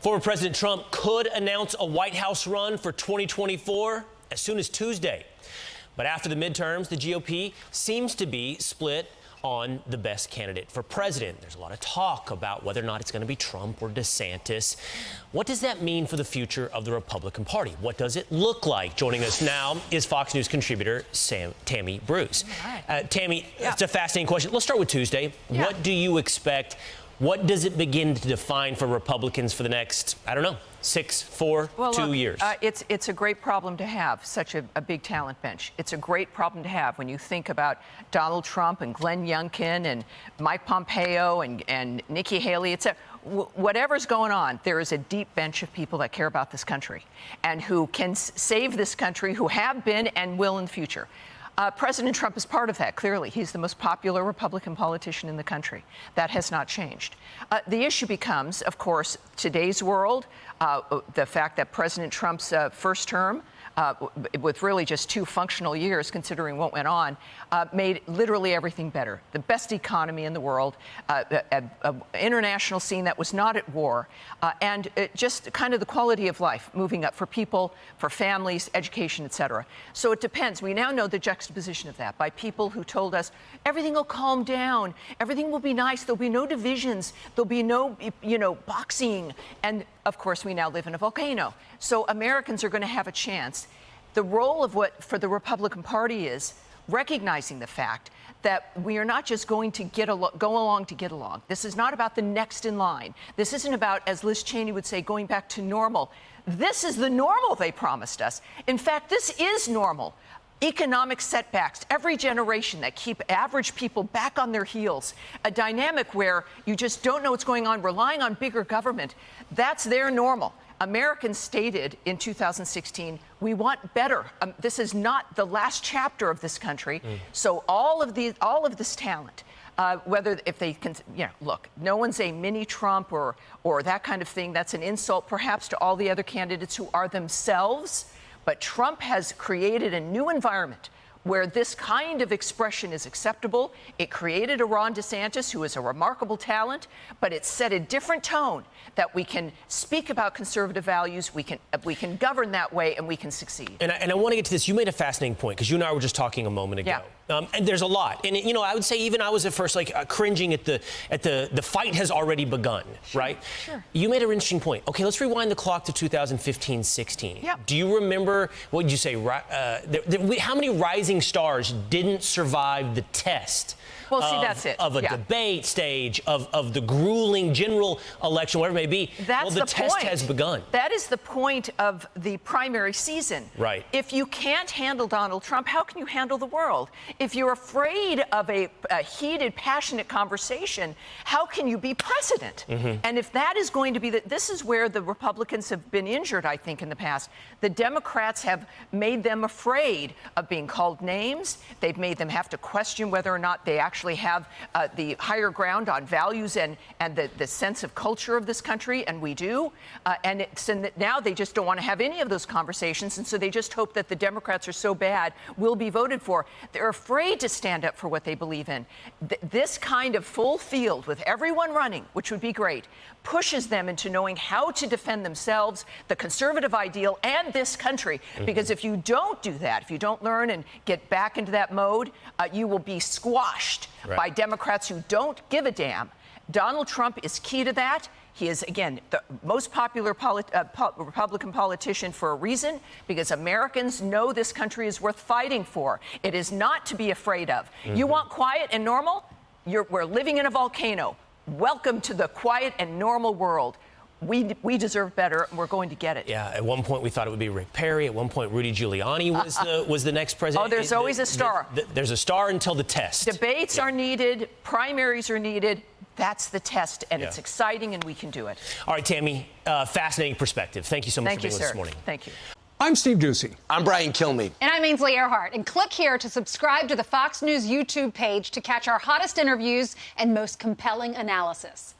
Former President Trump could announce a White House run for 2024 as soon as Tuesday. But after the midterms, the GOP seems to be split on the best candidate for president. There's a lot of talk about whether or not it's going to be Trump or DeSantis. What does that mean for the future of the Republican Party? What does it look like? Joining us now is Fox News contributor Tammy Bruce. Tammy, It's a fascinating question. Let's start with Tuesday. What do you expect? What does it begin to define for Republicans for the next, 6, 4, 2 years? It's a great problem to have, such a big talent bench. It's a great problem to have when you think about Donald Trump and Glenn Youngkin and Mike Pompeo and Nikki Haley. Whatever's going on, there is a deep bench of people that care about this country and who can save this country, who have been and will in the future. President Trump is part of that, clearly. He's the most popular Republican politician in the country. That has not changed. The issue becomes, of course, today's world, the fact that President Trump's first term, with really just 2 functional years, considering what went on, made literally everything better. The best economy in the world, an international scene that was not at war, and just kind of the quality of life moving up for people, for families, education, et cetera. So it depends. We now know the juxtaposition of that by people who told us everything will calm down, everything will be nice, there'll be no divisions, there'll be no, boxing. And of course, we now live in a volcano. So Americans are going to have a chance. The role of what for the Republican Party is recognizing the fact that we are not just going to go along to get along. This is not about the next in line. This isn't about, as Liz Cheney would say, going back to normal. This is the normal they promised us. In fact, this is normal. Economic setbacks, every generation that keep average people back on their heels, a dynamic where you just don't know what's going on, relying on bigger government, that's their normal. Americans stated in 2016, we want better. This is not the last chapter of this country. So all of this talent, if they can, look, no one's a mini Trump or that kind of thing. That's an insult perhaps to all the other candidates who are themselves. But Trump has created a new environment where this kind of expression is acceptable. It created a Ron DeSantis, who is a remarkable talent, but it set a different tone that we can speak about conservative values, we can govern that way, and we can succeed. And I want to get to this. You made a fascinating point, because you and I were just talking a moment ago. And there's a lot. And, I would say even I was at first cringing at the fight has already begun, right? Sure. You made an interesting point. Okay, let's rewind the clock to 2015-16. Do you remember, what did you say, how many rising stars didn't survive the test? Well, see, that's it. Of a debate stage, of the grueling general election, whatever it may be. That's the test has begun. That is the point of the primary season. Right. If you can't handle Donald Trump, how can you handle the world? If you're afraid of a heated, passionate conversation, how can you be president? And if that is going to be this is where the Republicans have been injured, I think, in the past. The Democrats have made them afraid of being called names. They've made them have to question whether or not they actually have the higher ground on values and the sense of culture of this country, and we do. And now they just don't want to have any of those conversations, and so they just hope that the Democrats are so bad will be voted for. They're afraid to stand up for what they believe in. This kind of full field with everyone running, which would be great, pushes them into knowing how to defend themselves, the conservative ideal, and this country. Because if you don't do that, if you don't learn and get back into that mode, you will be squashed by Democrats who don't give a damn. Donald Trump is key to that. He is, again, the most popular Republican politician for a reason, because Americans know this country is worth fighting for. It is not to be afraid of. You want quiet and normal? We're living in a volcano. Welcome to the quiet and normal world. We deserve better, and we're going to get it. Yeah, at one point we thought it would be Rick Perry. At one point, Rudy Giuliani was the next president. Oh, there's always a star. There's a star until the test. Debates are needed. Primaries are needed. That's the test, and it's exciting, and we can do it. All right, Tammy, fascinating perspective. Thank you so much for being with us this morning. Thank you. I'm Steve Ducey. I'm Brian Kilmeade. And I'm Ainsley Earhart. And click here to subscribe to the Fox News YouTube page to catch our hottest interviews and most compelling analysis.